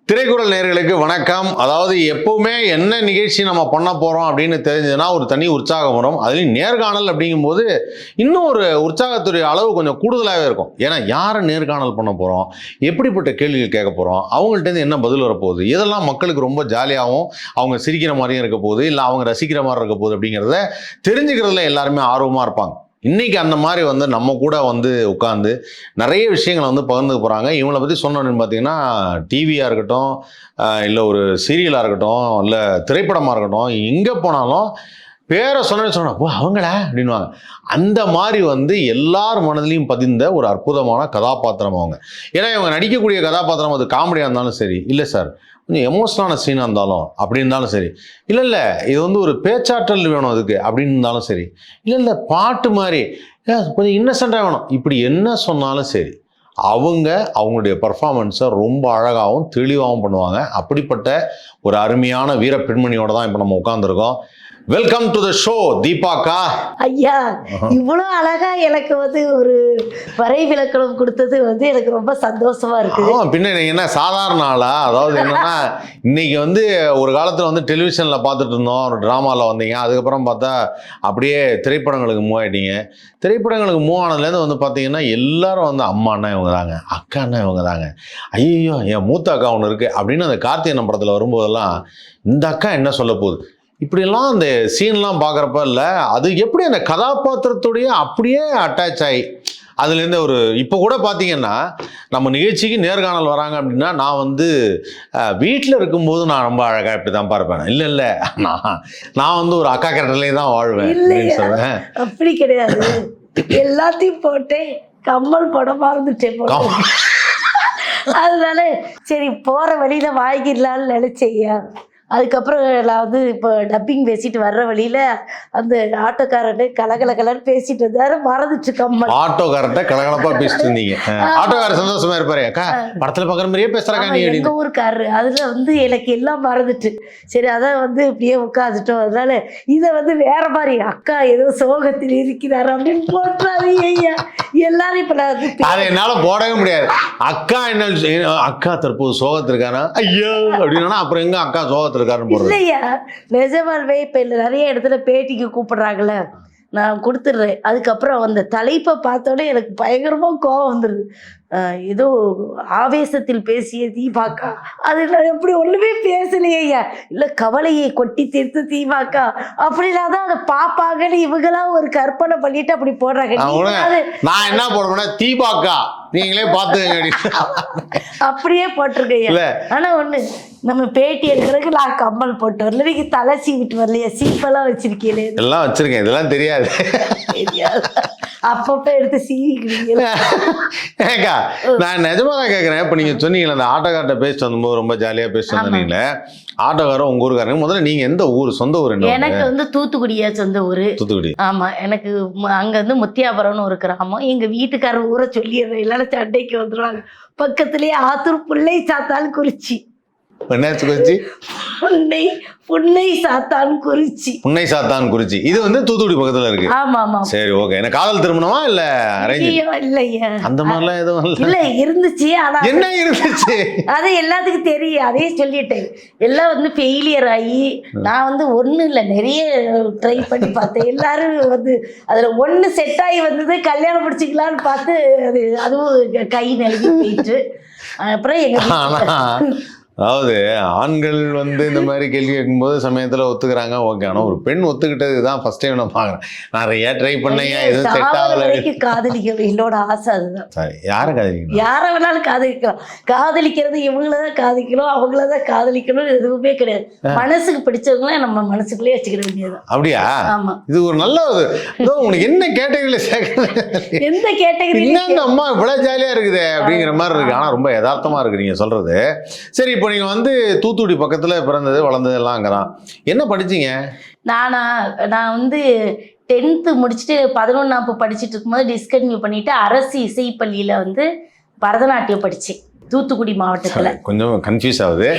திரைக்குறள் நேயர்களுக்கு வணக்கம். அதாவது எப்பவுமே என்ன நிகழ்ச்சி நம்ம பண்ண போறோம் அப்படின்னு தெரிஞ்சதுன்னா ஒரு தனி உற்சாகம் வரும். அதுலேயும் நேர்காணல் அப்படிங்கும்போது இன்னும் ஒரு உற்சாகத்துடைய அளவு கொஞ்சம் கூடுதலாகவே இருக்கும். ஏன்னா யாரை நேர்காணல் பண்ண போறோம், எப்படிப்பட்ட கேள்விகள் கேட்க போறோம், அவங்கள்ட்ட என்ன பதில் வரப்போகுது, இதெல்லாம் மக்களுக்கு ரொம்ப ஜாலியாகவும் அவங்க சிரிக்கிற மாதிரியும் இருக்க போகுது, இல்லை அவங்க ரசிக்கிற மாதிரி இருக்க போகுது அப்படிங்கிறத தெரிஞ்சுக்கிறதுல எல்லாருமே ஆர்வமாக இருப்பாங்க. இன்னைக்கு அந்த மாதிரி நம்ம கூட உட்காந்து நிறைய விஷயங்களை பகிர்ந்து போகிறாங்க. இவங்களை பற்றி சொன்னோன்னு பார்த்தீங்கன்னா டிவியாக இருக்கட்டும், இல்லை ஒரு சீரியலாக இருக்கட்டும், இல்லை திரைப்படமாக இருக்கட்டும், எங்கே போனாலும் பேரை சொன்ன ஓ அவங்களா அப்படின்வாங்க. அந்த மாதிரி எல்லார் மனதிலையும் பதிந்த ஒரு அற்புதமான கதாபாத்திரம் அவங்க. ஏன்னா இவங்க நடிக்கக்கூடிய கதாபாத்திரம் அது காமெடியாக இருந்தாலும் சரி, இல்லை சார் கொஞ்சம் எமோஷனலான சீனாக இருந்தாலும் அப்படி இருந்தாலும் சரி, இல்லை இது ஒரு பேச்சாற்றல் வேணும் அதுக்கு அப்படின்னு இருந்தாலும் சரி, இல்லை பாட்டு மாதிரி கொஞ்சம் இன்னசென்ட்டாக வேணும், இப்படி என்ன சொன்னாலும் சரி அவங்களுடைய பர்ஃபார்மன்ஸை ரொம்ப அழகாகவும் தெளிவாகவும் பண்ணுவாங்க. அப்படிப்பட்ட ஒரு அருமையான வீர பெண்மணியோட தான் இப்போ நம்ம உட்காந்துருக்கோம். வெல்கம் டு த ஷோ தீபாக்கா. ஐயா, இவ்வளோ அழகா எனக்கு ஒரு வரை விளக்கணம் கொடுத்தது எனக்கு ரொம்ப சந்தோஷமா இருக்கு. பின்ன நீங்க என்ன சாதாரண ஆளா? அதாவது என்னன்னா இன்னைக்கு ஒரு காலத்துல டெலிவிஷன்ல பார்த்துட்டு இருந்தோம், ஒரு டிராமாவில் வந்தீங்க, அதுக்கப்புறம் பார்த்தா அப்படியே திரைப்படங்களுக்கு மூவ் ஆயிட்டீங்க. திரைப்படங்களுக்கு மூவ் ஆனதுலேருந்து பார்த்தீங்கன்னா எல்லாரும் அம்மாண்ணா இவங்க தாங்க, அக்காண்ணா இவங்க தாங்க, ஐயோ என் மூத்த அக்கா ஒன்று இருக்கு அப்படின்னு அந்த கார்த்திகேயன் படத்தில் வரும்போதெல்லாம் இந்த அக்கா என்ன சொல்ல போகுது இப்படியெல்லாம் அந்த சீன்லாம் பார்க்குறப்ப இல்லை, அது எப்படி அந்த கதாபாத்திரத்துடைய அப்படியே அட்டாச் ஆகி அதுலேருந்து இப்போ கூட பார்த்தீங்கன்னா நம்ம நிகழ்ச்சிக்கு நேர்காணல் வராங்க அப்படின்னா நான் வீட்டில் இருக்கும்போது நான் ரொம்ப அழகாக இப்படி தான் பார்ப்பேன். இல்லை நான் ஒரு அக்கா கேரக்டர்லேயே தான் வாழ்வேன் சொல்லுவேன். அப்படி கிடையாது, எல்லாத்தையும் போட்டேன், கம்மல் படம் மறந்துட்டேன். அதனால சரி போகிற வழியில வாங்கிடலான்னு நினைச்சேயா. அதுக்கப்புறம் நான் இப்போ டப்பிங் பேசிட்டு வர்ற வழியில அந்த ஆட்டோக்காரன்னு கலகலன்னு பேசிட்டு வந்தாரு, மறந்துட்டு கம்மல். ஆட்டோக்காரர்கிட்ட கலகலப்பா பேசிட்டு இருந்தீங்க. ஆட்டோக்காரர் சந்தோஷமா இருப்பாரு, அக்கா படத்துல பாக்குற மாதிரியே பேசுறாங்க எங்க ஊருக்காரரு. அதுல எனக்கு எல்லாம் மறந்துட்டு சரி அதான் இப்படியே உட்காந்துட்டோம். அதனால இதை வேற மாதிரி அக்கா ஏதோ சோகத்தில் இருக்கிறாரு அப்படின்னு போட்டுறாரு. ஐயா எல்லாரும் இப்ப நான் அதை என்னால போடவே முடியாது. அக்கா என்ன அக்கா தற்போது சோகத்திருக்கானா ஐயோ அப்படின்னா அப்புறம் எங்க அக்கா சோகத்திருக்காரு இல்லையா. நிஜமாவே இப்ப நிறைய இடத்துல பேட்டிக்கு கூப்பிடுறாங்கல்ல, நான் கொடுத்துடுறேன். அதுக்கப்புறம் அந்த தலைப்பை பார்த்தோன்னே எனக்கு பயங்கரமா கோவம் வந்துடுது. ஏதோ ஆவேசத்தில் பேசிய தீபாக்கா, அது நான் எப்படி ஒண்ணுமே பேசலையா, இல்ல கவலையை கொட்டி தீர்த்து தீபாக்கா அப்படின்னா தான் அதை பாப்பாங்கன்னு இவங்கெல்லாம் ஒரு கற்பனை பண்ணிட்டு அப்படி போடுறாங்க. நான் என்ன போடுறேன்னா தீபாக்கா நீங்களே பார்த்துங்க அப்படியே போட்டிருக்கையா. ஆனா ஒண்ணு, நம்ம பேட்டி எடுக்கிறதுக்கு நான் கம்மல் போட்டு வரல, நீங்க தலை சீவிட்டு வரலையா, சீப்பெல்லாம் வச்சிருக்கீங்களே. எல்லாம் வச்சிருக்கேன், இதெல்லாம் தெரியாது. அப்பப்ப எடுத்து சீவிக்கிறீங்க. ஏக்கா நான் நிஜமா தான் கேட்குறேன். இப்போ நீங்கள் சொன்னீங்களே அந்த ஆட்டோக்கார்ட்ட பேசிட்டு வந்தபோது ரொம்ப ஜாலியாக பேசிட்டு வந்தீங்களே, ஆட்டோக்காரன் உங்க ஊருக்காரங்க. முதல்ல நீங்க எந்த ஊர், சொந்த ஊர் என்ன? எனக்கு தூத்துக்குடியா சொந்த ஊரு. தூத்துக்குடி. ஆமா, எனக்கு அங்க முத்தியாபுரம்னு ஒரு கிராமம். எங்க வீட்டுக்காரர் ஊரை சொல்லிடுறேன், இல்லைன்னா சண்டைக்கு வந்துடுவாங்க. பக்கத்துலயே ஆத்தூர் புள்ளை சாத்தாலும் குறிச்சி. என்னாச்சு குறிச்சி? புன்னை சாத்தான் குறிச்சி. புன்னை சாத்தான் குறிச்சி. இது தூத்துக்குடி பக்கத்துல இருக்கு. ஆமா ஆமா. சரி ஓகே. என்ன காதல் திருமணமா இல்ல அரேஞ்ச்? இல்லையா அந்த மாதிரிலாம் எதுவும் இல்ல. இருந்துச்சு. ஆனா என்ன இருந்துச்சு அது எல்லாத்துக்கும் தெரியும். அதே சொல்லிட்டேன். எல்லாம் ஃபெயிலியர் ஆகி நான் ஒண்ணு இல்ல நிறைய ட்ரை பண்ணி பார்த்தேன். எல்லாரும் அதுல ஒண்ணு செட் ஆகி வந்தது, கல்யாணம் முடிச்சுக்கலான்னு பார்த்து அதுவும் கை நழுவி போயிட்டு அப்புறம் எங்க அதாவது ஆண்கள் இந்த மாதிரி கேள்வி கேட்கும்போது சமயத்தில் ஒத்துக்கிறாங்க, ஓகே. ஆனால் ஒரு பெண் ஒத்துக்கிட்டது தான் ஃபர்ஸ்ட் டைம் நான் பார்க்குறேன். நிறைய ட்ரை பண்ணேன், எதுவும் செட் ஆகலை. காதலிக்க என்னோட ஆசை அதுதான். சரி, யாரை காதலிக்கணும்? யாரை வேணாலும் காதலிக்கலாம். காதலிக்கிறது இவங்களதான் காதலிக்கணும், அவங்களதான் காதலிக்கணும் எதுவுமே கிடையாது. மனசுக்கு பிடிச்சவங்கள நம்ம மனசுக்குள்ளேயே வச்சுக்கிற வேண்டியது. அப்படியா? ஆமா. இது ஒரு நல்ல உனக்கு என்ன கேட்டகரியில சேர்க்க, எந்த கேட்டகரி இந்த அம்மா இவ்வளவு ஜாலியா இருக்குது அப்படிங்கிற மாதிரி இருக்கு. ஆனா ரொம்ப யதார்த்தமா இருக்கு நீங்க சொல்றது. சரி, இப்போ நீங்க தூத்துக்குடி பக்கத்துல பிறந்தது வளர்ந்தது எல்லாம் அங்கதான். என்ன படிச்சீங்க? நான் 10th முடிச்சுட்டு 11 படிச்சுட்டு இருக்கும்போது டிஸ்கன்டினியூ பண்ணிட்டு அரசு இசைப்பள்ளியில பரதநாட்டியம் படிச்சேன். தூத்துக்குடி மாவட்டத்துல. கொஞ்சம் கன்ஃபியூஸ் ஆகுது.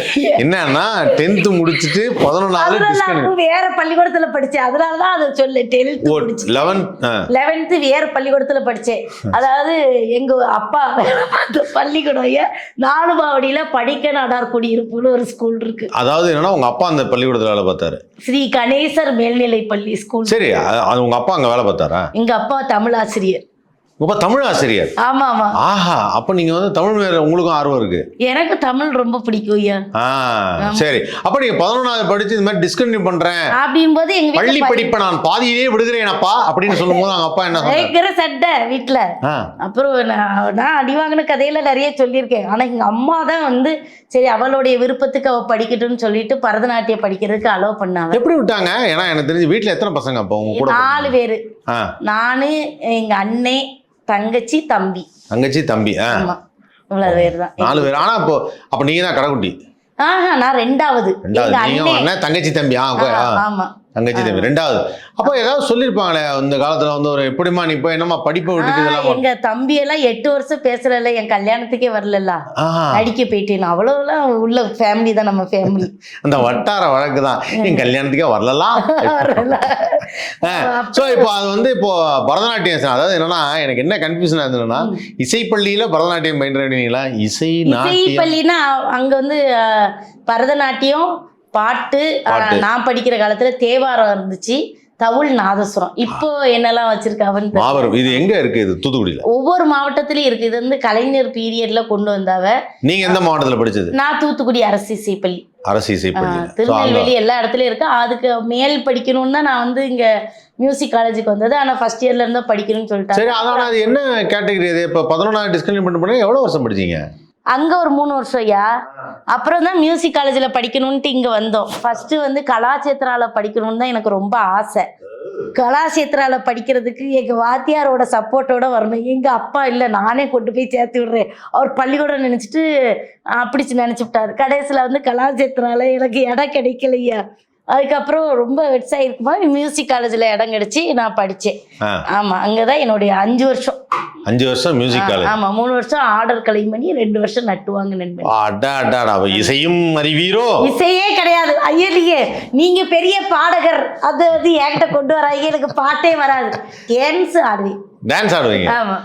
என்னன்னா 10th முடிச்சிட்டு 11வது வேற பள்ளிக்கூடத்துல படிச்சேன், அதனாலதான் அதை சொல்லு. 11th வேற பள்ளிக்கூடத்துல படிச்சேன். அதாவது எங்க அப்பா பள்ளிக்கூடம் நாலுமாவடியில படிக்க நாடார் குடியிருப்புன்னு ஒரு ஸ்கூல் இருக்கு. அதாவது என்னன்னா உங்க அப்பா அந்த பள்ளிக்கூடத்துல வேலை பார்த்தாரு. ஸ்ரீ கணேசர் மேல்நிலை பள்ளி ஸ்கூல். சரி, உங்க அப்பா அங்க வேலை பார்த்தாரா? எங்க அப்பா தமிழ் ஆசிரியர். இப்ப தமிழ் ஆசிரியர்? ஆமா ஆமா. ஆஹா, அப்ப நீங்க வந்து தமிழ் மேல உங்களுக்கும் ஆர்வம் இருக்கு. எனக்கு தமிழ் ரொம்ப பிடிக்கும் ஐயா. சரி, அப்ப நீங்க 11வது படிச்சு இந்த மாதிரி டிஸ்கன்டினியூ பண்றேன் அப்படிங்கும்போது எங்க பள்ளி படிப்பை நான் பாதியிலேயே விடுகிறேனப்பா அப்படின்னு சொல்லும் போது அவங்க அப்பா என்ன சொன்னாங்க? சட்டை வீட்டுல. அப்புறம் நான் அடி வாங்கின கதையில நிறைய சொல்லியிருக்கேன். ஆனா எங்க அம்மா தான் வந்து சரி அவளுடைய விருப்பத்துக்கு அவ படிக்கட்டும்னு சொல்லிட்டு பரதநாட்டியம் படிக்கிறதுக்கு அலோவ் பண்ணாங்க. எப்படி விட்டாங்க? ஏன்னா எனக்கு தெரிஞ்சு வீட்டுல எத்தனை பசங்க அப்ப உங்க கூட? 4 பேரு. நானு, எங்க அண்ணே, தங்கச்சி, தம்பி. ஆமா, இவ்வளவு பேர் தான். 4 பேர். ஆனா அப்ப நீங்க தான் கடைக்குட்டி? நான் 2வது. தங்கச்சி தம்பி. ஆமா, தங்கச்சி தம்பி 2வது. அப்போ ஏதாவது சொல்லிருப்பாங்களே இந்த காலத்துல வந்து ஒரு எப்படிமா நீ இப்போ என்னமா படிப்பை விட்டுட்டு இதெல்லாம்? எங்க தம்பி எல்லாம் 8 வருஷம் பேசல, என் கல்யாணத்துக்கே வரல, அடிக்க போயிட்டேன். அவ்வளவுலாம் உள்ள ஃபேமிலி தான் நம்ம ஃபேமிலி. அந்த வட்டார வழக்கு தான், என் கல்யாணத்துக்கே வரலாம். ஸோ இப்போ அது வந்து இப்போ பரதநாட்டியம், அதாவது என்னன்னா எனக்கு என்ன கன்ஃபியூஷன் ஆகுதுன்னா, இசைப்பள்ளியில பரதநாட்டியம் பயின்றீங்களா? இசை பள்ளினா அங்க வந்து பரதநாட்டியம், பாட்டு. நான் படிக்கிற காலத்துல தேவாரம் இருந்துச்சு, தவுள், நாதஸ்வரம். இப்போ என்னெல்லாம் வச்சிருக்காவன்னு. இது எங்க இருக்கு? இது தூத்துக்குடியில ஒவ்வொரு மாவட்டத்திலயும் இருக்கு. இது வந்து கலைஞர் பீரியட்ல கொண்டு வந்தாவ. நீங்க எந்த மாவட்டத்துல படிச்சது? நான் தூத்துக்குடி அரசு இசைப்பள்ளி. திருநெல்வேலி எல்லா இடத்துலயும் இருக்கு. அதுக்கு மேல் படிக்கணும்னு தான் நான் வந்து இங்க மியூசிக் காலேஜுக்கு வந்தது. ஆனா ஃபர்ஸ்ட் இயர்ல இருந்தா படிக்கணும்னு சொல்லிட்டாங்க. சரி, அதான் அது என்ன கேட்டகரி? இது இப்போ 11வது டிஸ்கன்டினியூ பண்ண எவ்வளவு வருஷம் படிச்சீங்க? அங்க ஒரு 3 வருஷம் ஐயா. அப்புறம் தான் மியூசிக் காலேஜ்ல படிக்கணும்ட்டு இங்க வந்தோம். ஃபர்ஸ்ட் வந்து கலாச்சேத்ரால படிக்கணும்னு தான் எனக்கு ரொம்ப ஆசை. கலாச்சேத்ரால படிக்கிறதுக்கு எங்க வாத்தியாரோட சப்போர்ட்டோட வரணும். எங்க அப்பா இல்லை, நானே கொண்டு போய் சேர்த்து விடுறேன், அவர் பள்ளிக்கூடம் நினைச்சிட்டு அப்படி நினைச்சு விட்டாரு. கடைசியில வந்து கலாச்சேத்ரால எனக்கு இடம் கிடைக்கலையா. அதுக்கப்புறம் ரொம்ப வெட்ஸாக இருக்குமா மியூசிக் காலேஜில் இடம் கிடைச்சி நான் படித்தேன். ஆமாம், அங்கே தான் என்னுடைய 5 வருஷம். 5 வருஷம் மியூசிக் காலேஜ். ஆமாம், 3 வருஷம் ஆர்டர் கலைமணி, 2 வருஷம் நட்டுவாங்க நண்பன். இசையும் அறிவீரோ? இசையே கிடையாது ஐயலியே, நீங்கள் பெரிய பாடகர், அது வந்து என்கிட்ட கொண்டு வர எனக்கு பாட்டே வராது. டான்ஸ் ஆடுவேன். டான்ஸ் ஆடுவீங்க? ஆமா.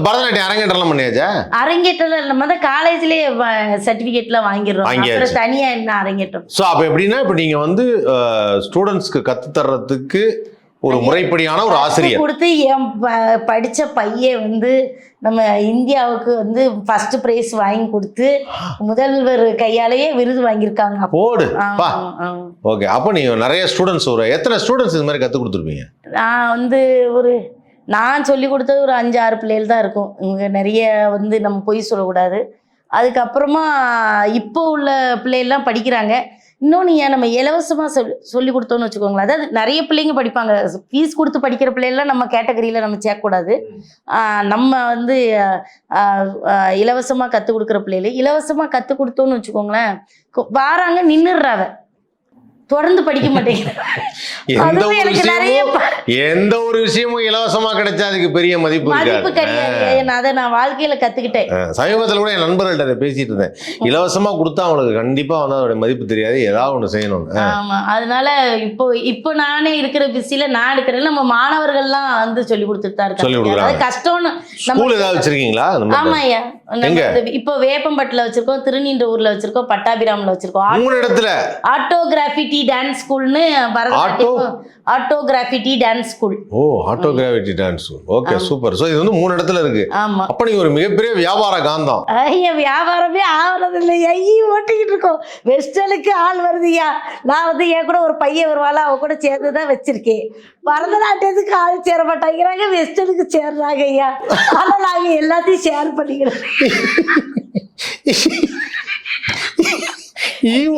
பரதநாட்டியம் அரங்கேற்றலாம் பண்ணியாச்சா? அரங்கேற்றல நம்ம தான் காலேஜ்லயே சர்டிபிகேட்லாம் வாங்கிடுறோம். அப்புறம் தனியா என்ன அரங்கேற்றம். ஸோ அப்போ எப்படின்னா, இப்போ நீங்க வந்து ஸ்டூடெண்ட்ஸ்க்கு கத்து தர்றதுக்கு ஒரு முறைப்படியான ஒரு ஆசிரியர் கொடுத்து என் படிச்ச பையன் வந்து நம்ம இந்தியாவுக்கு வந்து ஃபர்ஸ்ட் பிரைஸ் வாங்கி கொடுத்து முதல்வர் கையாலேயே விருது வாங்கியிருக்காங்க. போடு. ஓகே, அப்போ நீங்க நிறைய ஸ்டூடெண்ட்ஸ், ஒரு எத்தனை ஸ்டூடெண்ட்ஸ் இது மாதிரி கற்றுக் கொடுத்துருப்பீங்க? நான் வந்து நான் சொல்லி கொடுத்தது ஒரு 5-6 பிள்ளைகள் தான் இருக்கும். இவங்க நிறைய வந்து நம்ம பொய் சொல்லக்கூடாது. அதுக்கப்புறமா இப்போ உள்ள பிள்ளைகள்லாம் படிக்கிறாங்க. இன்னொன்று ஏன் நம்ம இலவசமாக சொல்லி கொடுத்தோன்னு வச்சுக்கோங்களேன். அதாவது நிறைய பிள்ளைங்க படிப்பாங்க, ஃபீஸ் கொடுத்து படிக்கிற பிள்ளைகள்லாம் நம்ம கேட்டகரியில் நம்ம சேர்க்கக்கூடாது. நம்ம வந்து இலவசமாக கற்றுக் கொடுக்குற பிள்ளைகள் இலவசமாக கற்றுக் கொடுத்தோன்னு வச்சுக்கோங்களேன், வாராங்க நின்றுடுறாங்க, தொடர்ந்து படிக்க மாட்டேங்கிறேன். எந்த ஒரு விஷயமும் இலவசமா கிடைச்சா அதுக்கு பெரிய மதிப்பு கிடையாது. அதை நான் வாழ்க்கையில கத்துக்கிட்டேன். சமீபத்தில் கூட என் நண்பர்கள்ட்ட பேசிட்டு இருந்தேன், இலவசமா கொடுத்தா அவங்களுக்கு கண்டிப்பா வந்து அதோட மதிப்பு தெரியாது, ஏதாவது ஒண்ணு செய்யணும். ஆமா, அதனால இப்போ நானே இருக்கிற பிஸில நான் இருக்கிறேன். நம்ம மாணவர்கள்லாம் வந்து சொல்லி கொடுத்துட்டு தான் இருக்காங்க. அது கஷ்டம்னு. ஸ்கூல் ஏதாவது வச்சிருக்கீங்களா? ஆமா ஐயா, இப்போ வேப்பம்பட்டில் வச்சிருக்கோம், திருநீண்டூர்ல வச்சிருக்கோம், பட்டாபிராம்ல வச்சிருக்கோம். 3 இடத்துல ஆட்டோகிராஃபிட்டி டான்ஸ் ஸ்கூல்னு பரதநாட்டியம், ஆட்டோகிராஃபிட்டி டான்ஸ் ஸ்கூல். ஓ, ஆட்டோகிராஃபிட்டி dance school. Okay, super. So இது வந்து 3 இடத்துல இருக்கு. ஆமா. அப்ப நீங்க ஒரு மிகப்பெரிய வியாபார காந்தம். ஐயா, வியாபாரமே ஆவறது இல்லையா, ஓட்டிக்கிட்டு இருக்கோம். வெஸ்டர்னுக்கு ஆள் வருதுயா. நான் வந்து என் கூட ஒரு பையன் வருவாள், அவ கூட சேர்ந்துதான் வச்சிருக்கேன். பரதநாட்டியத்துக்கு ஆள் சேர மாட்டாங்கிறாங்க, வெஸ்டர்னுக்கு சேர்றாங்க ஐயா. ஆனா நாங்க எல்லாத்தையும் ஷேர் பண்ணிக்கிறோம்.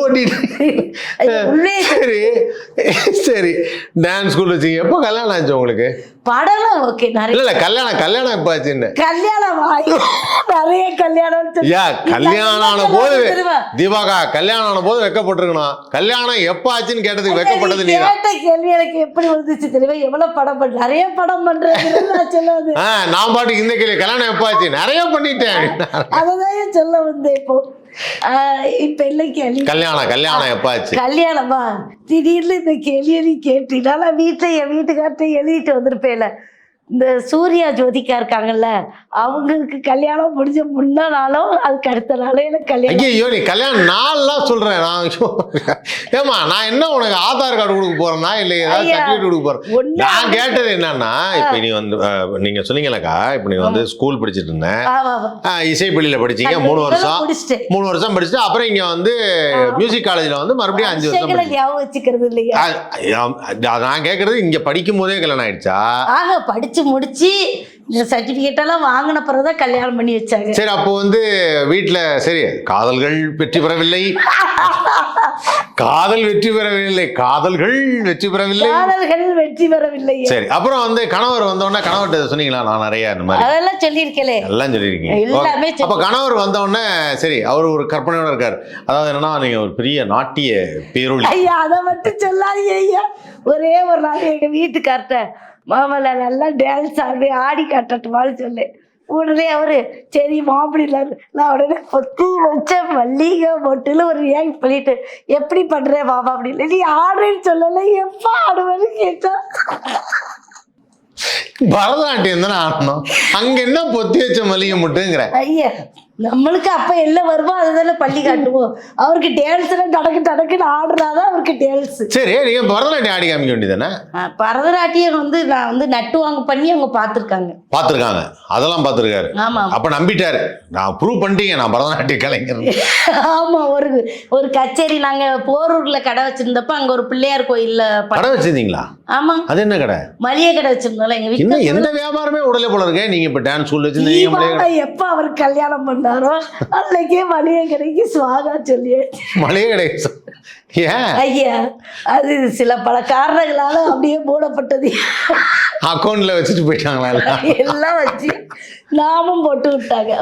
ஓட்டிட்டு சரி சரி டான்ஸ் ஸ்கூல் வச்சு எப்போ கல்யாணம் ஆச்சு உங்களுக்கு? படம்லாம் ஓகே நிறைய. இல்ல கல்யாணம் எப்ப ஆச்சுன்னு. கல்யாணம் நிறைய கல்யாணம். கல்யாணம் ஆன போது தீபாக்கா கல்யாணம் ஆன போது வெக்கப்பட்டிருக்கணும். கல்யாணம் எப்ப ஆச்சுன்னு கேட்டதுக்கு வெக்கப்பட்டது நீ கேட்ட கேள்வி எனக்கு எப்படி வந்துச்சு தெரியுமா? எவ்வளவு படம் பண்ண நிறைய படம் பண்றேன். நான் பாட்டுக்கு இந்த கேள்வி கல்யாணம் எப்ப ஆச்சு நிறைய பண்ணிட்டேன் அததான் சொல்ல வந்தேன். இப்போ இப்ப இல்லை கேள்வி கல்யாணம் எப்ப ஆச்சு? கல்யாணமா திடீர்னு இந்த கேள்வியை நீ கேட்டீங்கன்னா நான் என் வீட்டுக்கார்ட்ட எழுதிட்டு வந்திருப்பேன்ல. இந்த சூர்யா ஜோதிகா இருக்காங்கல்ல, அவங்களுக்கு கல்யாணம் முடிஞ்ச முன்னா நாளும் அதுக்கு அடுத்த நாளே எனக்கு கல்யாணம். ஐயோ நீ கல்யாணம் நாள்லாம் சொல்றேன் நான். ஏமா நான் என்ன உனக்கு ஆதார் கார்டு கொடுக்க போறேன்னா இல்லை ஏதாவது சர்டிஃபிகேட் கொடுக்க போறேன்? நான் கேட்டது என்னன்னா, இப்ப நீ வந்து நீங்க சொன்னீங்களக்கா, இப்ப நீ வந்து ஸ்கூல் படிச்சுட்டு இருந்தேன், இசைப்பள்ளியில படிச்சீங்க 3 வருஷம் படிச்சுட்டு அப்புறம் இங்க வந்து மியூசிக் காலேஜ்ல வந்து மறுபடியும் 5 வருஷம் ஞாபகம் வச்சுக்கிறது இல்லையா? நான் கேட்கறது இங்க படிக்கும் போதே கல்யாணம் ஆயிடுச்சா? படிச்சு முடிச்சு சர்டிபிகேட் எல்லாம் வாங்கின பிறகுதான் கல்யாணம் பண்ணி வச்சாங்க. சரி அப்போ வந்து வீட்டுல சரி காதல்கள் வெற்றி பெறவில்லை, காதல்கள் வெற்றி பெறவில்லை. சரி அப்புறம் வந்து கணவர் வந்தோடனே கணவர்கிட்ட சொன்னீங்களா? நான் நிறைய இந்த மாதிரி அதெல்லாம் சொல்லியிருக்கேன். எல்லாம் சொல்லியிருக்கீங்க. அப்ப கணவர் வந்தோடனே சரி அவர் ஒரு கற்பனையோட இருக்காரு. அதாவது என்னன்னா நீங்க ஒரு பெரிய நாட்டிய பேரொழி. ஐயா அதை மட்டும் சொல்லாதீங்க ஐயா. ஒரே ஒரு நாள் எங்க வீட்டுக்கார்ட்ட மாமல்ல நல்லா டான்ஸ் ஆடி காட்டட்டுமான்னு சொல்லு. உடனே அவரு சரி மாப்பிள்ளாரு. நான் உடனே பொத்தி வச்ச மல்லிகை பொட்டுல ஒரு ரியாக்ட் பண்ணிட்டு எப்படி பண்றேன் மாமா அப்படின்னு. நீ ஆடுறேன்னு சொல்லல, எப்ப ஆடுவேன்னு கேட்டா பரதநாட்டியம் தானே ஆடணும், அங்க என்ன பொத்தி வச்ச மல்லிகை மட்டுங்கிற. ஐயா நம்மளுக்கு அப்ப எல்லாம் வருமோ அதுதானே பள்ளி காட்டுவோம். அவருக்கு டான்ஸ் டடக்குன்னு ஆடுறாதான் அவருக்கு டான்ஸ். சரி நீங்க பரதநாட்டியம் ஆடி காமிக்க வேண்டியதானே? பரதநாட்டியம் வந்து நான் வந்து நட்டு வாங்க பண்ணி அவங்க பாத்துருக்காங்க. அதெல்லாம் பாத்துருக்காரு. ஆமா அப்ப நம்பிட்டாரு. நான் ப்ரூவ் பண்ணிட்டீங்க நான் பரதநாட்டிய கலைஞர். ஆமா ஒரு கச்சேரி நாங்க போரூர்ல கடை வச்சிருந்தப்ப அங்க ஒரு பிள்ளையார் கோயில்ல கடை வச்சிருந்தீங்களா? ஆமா. அது என்ன கடை? மளிகை கடை வச்சிருந்தோம் எங்க வீட்டுல. எந்த வியாபாரமே உடலே போல இருக்கே. நீங்க இப்ப டான்ஸ் ஸ்கூல் வச்சிருந்தீங்க. எப்ப அவருக்கு கல்யாணம் பண்ணாரோ அன்னைக்கே மளிகை கடைக்கு சுவாகா சொல்லி மளிகை கடை. ஐயா அது சில பல காரணங்களால அப்படியே மூடப்பட்டது. அக்கௌண்ட்ல வச்சுட்டு போயிட்டாங்களா? எல்லாம் வச்சு நாமும் போட்டு விட்டாங்க.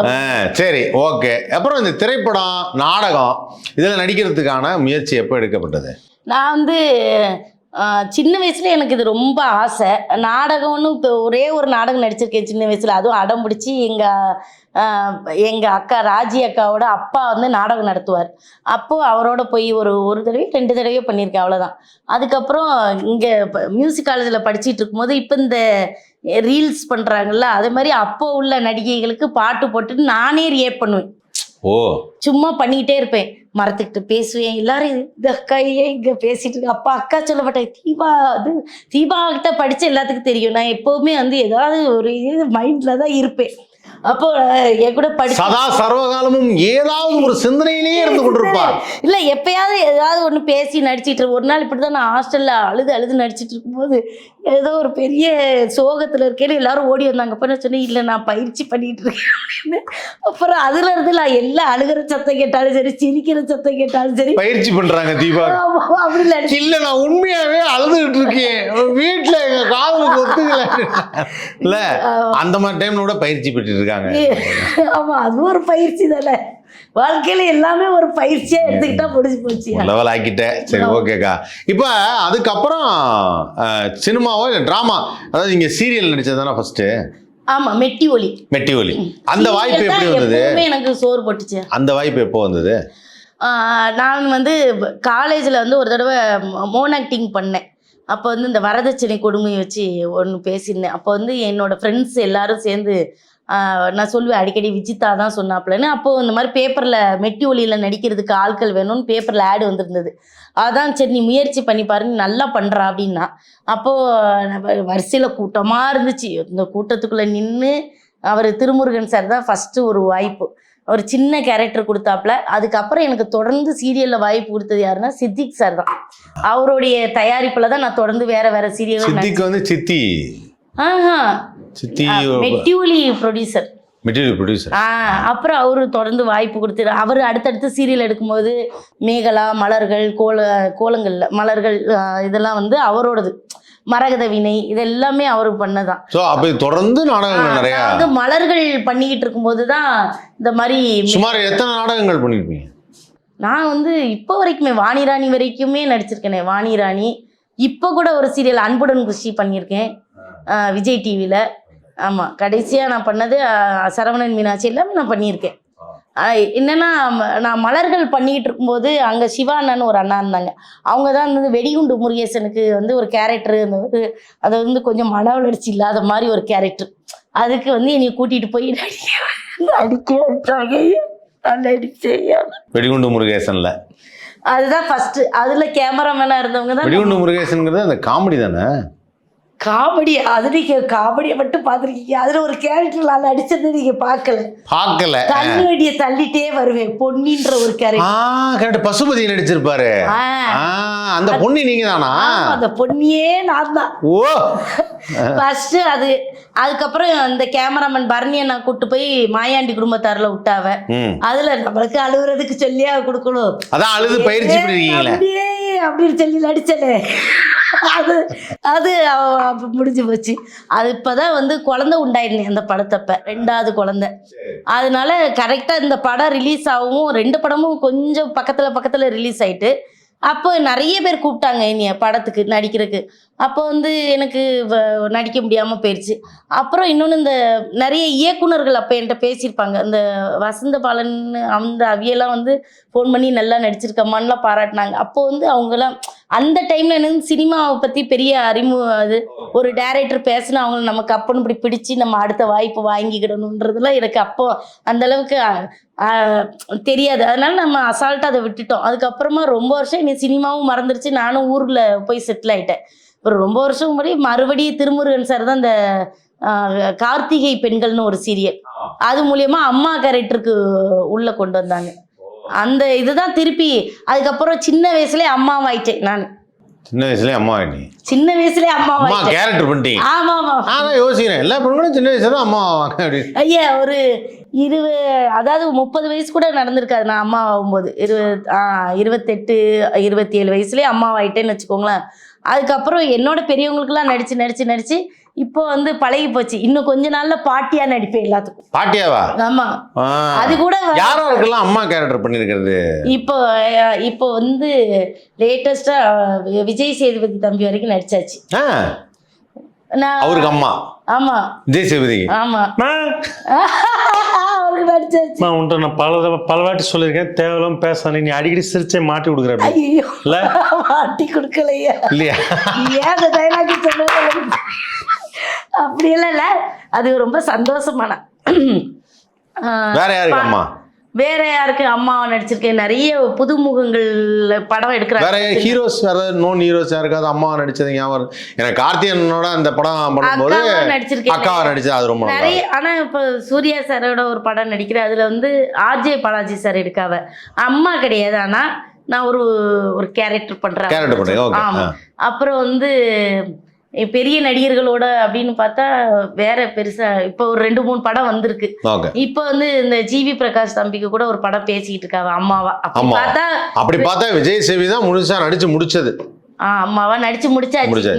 சரி ஓகே. அப்புறம் இந்த திரைப்படம் நாடகம் இதெல்லாம் நடிக்கிறதுக்கான முயற்சி எப்போ எடுக்கப்பட்டது? நான் வந்து சின்ன வயசுல எனக்கு இது ரொம்ப ஆசை. நாடகம்னு இப்போ ஒரே ஒரு நாடகம் நடிச்சிருக்கேன் சின்ன வயசுல. அதுவும் அடம் பிடிச்சி எங்க அக்கா ராஜி அக்காவோட அப்பா வந்து நாடகம் நடத்துவார். அப்போ அவரோட போய் ஒரு தடவை 2 தடவையோ பண்ணியிருக்கேன், அவ்வளோதான். அதுக்கப்புறம் இங்க மியூசிக் காலேஜில் படிச்சுட்டு இருக்கும்போது இப்போ இந்த ரீல்ஸ் பண்றாங்கல்ல, அதே மாதிரி அப்போ உள்ள நடிகைகளுக்கு பாட்டு போட்டுட்டு நானே ரியாக்ட் பண்ணுவேன். சும்மா பண்ணிக்கிட்டே இருப்பேன், மரத்துக்கிட்ட பேசுவேன். எல்லாரும் இந்த அக்கா ஏன் இங்க பேசிட்டு இருக்கு? அப்பா அக்கா சொல்லப்பட்டேன். தீபா கிட்ட படிச்ச எல்லாத்துக்கும் தெரியும். நான் எப்பவுமே வந்து ஏதாவது ஒரு மைண்ட்ல தான் இருப்பேன். அப்போ என் கூட சதா சர்வகாலமும் ஏதாவது ஒரு சிந்தனையிலேயே இருந்து கொண்டிருப்பார். இல்ல எப்பயாவது ஏதாவது ஒண்ணு பேசி நடிச்சிட்டு ஒரு நாள் இப்படிதான் நான் ஹாஸ்டல்ல அழுது நடிச்சிட்டு இருக்கும்போது ஏதோ ஒரு பெரிய சோகத்துல இருக்கேன்னு எல்லாரும் ஓடி வந்தாங்க. அப்ப நான் சொன்னேன், இல்ல நான் பயிற்சி பண்ணிட்டு இருக்கேன் அப்படின்னு. அப்புறம் அதுல இருந்து நான் எல்லாம் அழுகிற சத்தம் கேட்டாலும் சரி, சிரிக்கிற சத்தம் கேட்டாலும் சரி பயிற்சி பண்றாங்க தீபா. அப்படி இல்ல நான் உண்மையாவே அழுதுகிட்டு இருக்கேன், வீட்டுல எங்க காதலுக்கு ஒத்துக்கல இல்ல அந்த மாதிரி டைம்ல கூட பயிற்சி பெற்று இருக்காங்க. ஆமா அது ஒரு பயிற்சி தானே. வாழ்க்கையில எல்லாமே ஒரு பயிற்சியா எடுத்துக்கிட்டா முடிஞ்சு போச்சு. லெவல் ஆக்கிட்டேன். சரி ஓகேக்கா. இப்ப அதுக்கப்புறம் சினிமாவோ இல்ல டிராமா, அதாவது நீங்க சீரியல் நடிச்சதுதானே ஃபர்ஸ்ட்? ஆமா மெட்டி ஒலி. அந்த வாய்ப்பு எப்படி வந்தது? எனக்கு சோறு போட்டுச்சு. அந்த வாய்ப்பு எப்போ வந்தது? நான் வந்து காலேஜில் வந்து ஒரு தடவை மோன் ஆக்டிங் பண்ணேன். அப்போ வந்து இந்த வரதட்சணை கொடுமையை வச்சு ஒன்று பேசியிருந்தேன். அப்போ வந்து என்னோட ஃப்ரெண்ட்ஸ் எல்லாரும் சேர்ந்து நான் சொல்லுவேன் அடிக்கடி விஜிதா தான் சொன்னாப்புலன்னு. அப்போது இந்த மாதிரி பேப்பரில் மெட்டி ஒலியில் நடிக்கிறதுக்கு ஆட்கள் வேணும்னு பேப்பரில் ஆடு வந்திருந்தது. அதான் சரி நீ முயற்சி பண்ணி பாருங்க நல்லா பண்ணுறா அப்படின்னா. அப்போது வரிசையில் கூட்டமாக இருந்துச்சு. இந்த கூட்டத்துக்குள்ளே நின்று அவர் திருமுருகன் சார் தான் ஃபஸ்ட்டு ஒரு வாய்ப்பு, ஒரு சின்ன கேரக்டர் கொடுத்தாப்புல. அதுக்கப்புறம் எனக்கு தொடர்ந்து சீரியலில் வாய்ப்பு கொடுத்தது யாருன்னா சித்திக் சார் தான். அவருடைய தயாரிப்பில் தான் நான் தொடர்ந்து வேற சீரியல். சித்தி Metti Oli producer. Material producer. அப்புறம் அவரு தொடர்ந்து வாய்ப்பு கொடுத்துரு. அவர் அடுத்தடுத்து சீரியல் எடுக்கும்போது மேகலா, மலர்கள், கோலங்கள்ல மலர்கள், இதெல்லாம் வந்து அவரோடது. மரகத வினை இது எல்லாமே அவரு பண்ணதான். ஸோ அப்போ தொடர்ந்து நாடகங்கள் நிறையா வந்து மலர்கள் பண்ணிக்கிட்டு இருக்கும்போது தான் இந்த மாதிரி. சுமார் எத்தனை நாடகங்கள் பண்ணியிருப்பீங்க? நான் வந்து இப்போ வரைக்குமே வாணிராணி வரைக்குமே நடிச்சிருக்கேனே. வாணிராணி, இப்போ கூட ஒரு சீரியல் அன்புடன் குஷி பண்ணியிருக்கேன் விஜய் டிவியில். ஆமாம், கடைசியாக நான் பண்ணது சரவணன் மீனாட்சி எல்லாமே நான் பண்ணியிருக்கேன். என்னென்னா நான் மலர்கள் பண்ணிக்கிட்டு இருக்கும்போது அங்கே சிவா அண்ணான்னு ஒரு அண்ணா இருந்தாங்க. அவங்க தான் வந்து வெடிகுண்டு முருகேசனுக்கு வந்து ஒரு கேரக்டர் இருந்தது. அதை வந்து கொஞ்சம் மன வளர்ச்சி இல்லாத மாதிரி ஒரு கேரக்டர். அதுக்கு வந்து என்னை கூட்டிகிட்டு போய் நடிக்க வச்சாங்க. வெடிகுண்டு முருகேசன்ல அதுதான் ஃபர்ஸ்ட். அதுல கேமராமேனா இருந்தவங்க தான். வெடிகுண்டு முருகேசன்ங்கிறது அந்த காமெடி தானே? காமெடி. அது நீங்க காமெடியை மட்டும் பார்த்துருக்கீங்க. அதுல ஒரு கேரக்டர் நான் நடிச்சது நீங்க பார்க்கல. தள்ளி வெடியை தள்ளிட்டே வருவேன் பொன்னின்ற ஒரு கேரக்டர். பசுபதி நடிச்சிருப்பாரு. அந்த பொன்னி நீங்க தானா? அந்த பொன்னியே நான் தான். ஓ ஃபர்ஸ்ட் அது. அதுக்கப்புறம் இந்த கேமராமேன் பரணியை நான் கூட்டு போய் மாயாண்டி குடும்பத்தாரில் விட்டாவ. அதுல நம்மளுக்கு அழுகுறதுக்கு சொல்லியா கொடுக்கணும். அதான் அழுது பயிற்சி அப்படின்னு சொல்லி நடிச்சலே. அது முடிஞ்சு போச்சு. அது இப்பதான் வந்து குழந்தை உண்டாயிருந்தேன் அந்த படத்தப்ப, 2வது குழந்தை. அதனால கரெக்டா இந்த படம் ரிலீஸ் ஆகவும் 2 படமும் கொஞ்சம் பக்கத்துல ரிலீஸ் ஆயிட்டு அப்போ நிறைய பேர் கூப்பிட்டாங்க என்னைய படத்துக்கு நடிக்கிறதுக்கு. அப்போ வந்து எனக்கு நடிக்க முடியாமல் போயிடுச்சு. அப்புறம் இன்னொன்று, இந்த நிறைய இயக்குனர்கள் அப்போ என்கிட்ட பேசியிருப்பாங்க. இந்த வசந்த பாலன் அந்த அவியெல்லாம் வந்து ஃபோன் பண்ணி நல்லா நடிச்சிருக்கம்மான்லாம் பாராட்டினாங்க. அப்போ வந்து அவங்கெல்லாம் அந்த டைமில் எனக்கு சினிமாவை பற்றி பெரிய அறிமுகம். அது ஒரு டைரக்டர் பேசினா அவங்கள நமக்கு அப்போன்னு இப்படி பிடிச்சி நம்ம அடுத்த வாய்ப்பு வாங்கிக்கிடணுன்றதுலாம் எனக்கு அப்போ அந்தளவுக்கு தெரியாது. அதனால நம்ம அசால்ட்டாக அதை விட்டுட்டோம். அதுக்கப்புறமா ரொம்ப வருஷம் நீ சினிமாவும் மறந்துருச்சு. நானும் ஊரில் போய் செட்டில் ஆகிட்டேன். ஒரு ரொம்ப வருஷம் முன்னாடி மறுபடியும் திருமுருகன் சார் தான் இந்த கார்த்திகை பெண்கள்னு ஒரு சீரியல், அது மூலியமா அம்மா கேரக்டருக்கு உள்ள கொண்டு வந்தாங்க. அந்த இதுதான் திருப்பி அதுக்கப்புறம் சின்ன வயசுலேயே அம்மாவாயிட்டேன் நான். சின்ன வயசுலயே அம்மா ஆயிட்டீங்க? சின்ன வயசுலயே அம்மா கேரக்டர் பண்ணிட்டீங்க? ஆமா ஆமா. நான் யோசிக்கிறேன் எல்லா பெண்களும் சின்ன வயசுல தான் அம்மா ஆவாங்க அப்படின்னு. ஐயா ஒரு 30 வயசு கூட நடந்திருக்காது நான் அம்மா ஆகும்போது. 28 27 வயசுலயே அம்மாவாயிட்டேன்னு வச்சுக்கோங்களேன். அதுக்கப்புறம் என்னோட பெரியவங்களுக்குலாம் நடிச்சு இப்போ வந்து பழகி போச்சு. இன்னும் கொஞ்ச நாள்ல பாட்டியா நடிப்பேன் எல்லாத்துக்கும். பாட்டியாவா? ஆமா. அது கூட யாரெல்லாம் அம்மா கேரக்டர் பண்ணிருக்கிறது? இப்போ வந்து லேட்டஸ்டா விஜய் சேதுபதி தம்பி வரைக்கும் நடிச்சாச்சு. அவருக்கு அம்மா? ஆமா. விஜய் சேதுபதி? ஆமா. அவருக்கு நடிச்சாச்சு. உன்ட்ட நான் பல வாட்டி சொல்லியிருக்கேன், தேவையில்லாம பேசானே, நீ அடிக்கடி சிரிச்சே மாட்டி கொடுக்குற. ஐயோ மாட்டி கொடுக்கலையா? இல்லையா? ஏன் அந்த டைலாக் சொல்ல? அப்படியெல்லாம் இல்ல, அது ரொம்ப சந்தோஷமான. வேற யாருக்கு அம்மா? வேற யாருக்கு அம்மாவை நடிச்சிருக்கேன். நிறைய புதுமுகங்கள் படம் எடுக்கிறாங்க. வேற ஹீரோஸ், வேற நோன் ஹீரோஸ் யாருக்காவது அம்மாவை நடிச்சது ஞாபகம்? எனக்கு கார்த்திகனோட அந்த படம் பண்ணும்போது நடிச்சிருக்கேன், அக்காவை நடிச்சது, அது ரொம்ப நிறைய. ஆனா இப்ப சூர்யா சாரோட ஒரு படம் நடிக்கிறேன், அதுல வந்து ஆர்ஜே பாலாஜி சார் இருக்காவ. அம்மா கிடையாது, ஆனா நான் ஒரு கேரக்டர் பண்றேன். ஆமா. அப்புறம் வந்து பெரிய நடிகர்களோட அப்படின்னு பார்த்தா வேற பெருசா இப்போ ஒரு 2-3 படம் வந்திருக்கு. இப்போ வந்து இந்த ஜிவி பிரகாஷ் தம்பிக்கு கூட ஒரு படம் பேசிக்கிட்டு இருக்காவ அம்மாவா. அப்படி பார்த்தா விஜய் சேவி தான் முழுசா நடிச்சு முடிச்சது. அம்மாவா நடிச்சு முடிச்சாச்சு.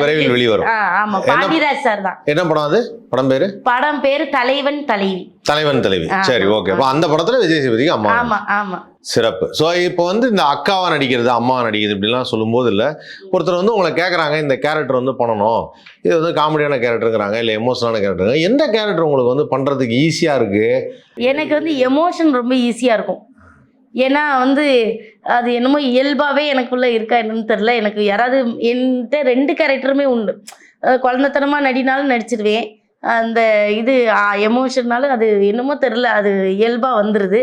விரைவில் வெளிவரும். ஆமா, பாண்டியராஜ் சார் தான். என்ன படம் அது? படம் பேரு தலைவன் தலைவி. தலைவன் தலைவி. சரி, ஓகே. அந்த படத்துல விஜய் சேதுபதிக்கு அம்மா. ஆமா ஆமா. சிறப்பு. ஸோ இப்போ வந்து இந்த அக்காவா நடிக்கிறது, அம்மாவா நடிக்கிறது இப்படிலாம் சொல்லும்போது இல்லை, ஒருத்தர் வந்து உங்களை கேட்குறாங்க இந்த கேரக்டர் வந்து பண்ணணும், இது வந்து காமெடியான கேரக்டருங்கிறாங்க, இல்லை எமோஷனான கேரக்டருங்க, எந்த கேரக்டர் உங்களுக்கு வந்து பண்ணுறதுக்கு ஈஸியாக இருக்குது? எனக்கு வந்து எமோஷன் ரொம்ப ஈஸியாக இருக்கும். ஏன்னா வந்து அது என்னமோ இயல்பாகவே எனக்குள்ளே இருக்கா என்னன்னு தெரில. எனக்கு யாராவது என்கிட்ட 2 கேரக்டருமே உண்டு. குழந்தைத்தனமாக நடினாலும் நடிச்சிடுவேன். அந்த இது எமோஷன்னாலும் அது என்னமோ தெரில, அது இயல்பாக வந்துடுது.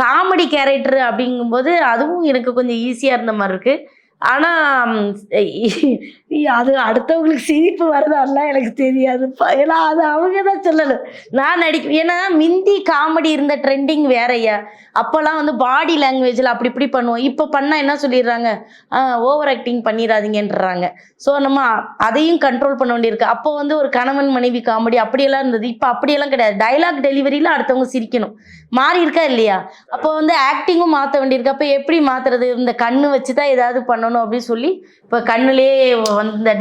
காமெடி கேரக்டர் அப்படிங்கும்போது அதுவும் எனக்கு கொஞ்சம் ஈஸியாக இருந்த மாதிரி இருக்குது. ஆனால் அது அடுத்தவங்களுக்கு சிரிப்பு வருதான்லாம் எனக்கு தெரியாது. ஏன்னா அது அவங்க தான் சொல்லணும். நான் ஏன்னா மிந்தி காமெடி இருந்த ட்ரெண்டிங் வேறய்யா. அப்போல்லாம் வந்து பாடி லாங்குவேஜில் அப்படி இப்படி பண்ணுவோம். இப்போ பண்ணால் என்ன சொல்லிடுறாங்க, ஓவர் ஆக்டிங் பண்ணிடாதீங்கன்றாங்க. ஸோ நம்ம அதையும் கண்ட்ரோல் பண்ண வேண்டியிருக்கு. அப்போ வந்து ஒரு கணவன் மனைவி காமெடி அப்படியெல்லாம் இருந்தது. இப்போ அப்படியெல்லாம் கிடையாது. டைலாக் டெலிவரியில் அடுத்தவங்க சிரிக்கணும். மாறி இருக்கா இல்லையா? அப்போ வந்து ஆக்டிங்கும் மாற்ற வேண்டியிருக்கு. அப்போ எப்படி மாற்றுறது? இந்த கண்ணு வச்சு தான் ஏதாவது பண்ணணும் அப்படின்னு சொல்லி இப்போ கண்ணுலேயே வந்து இந்த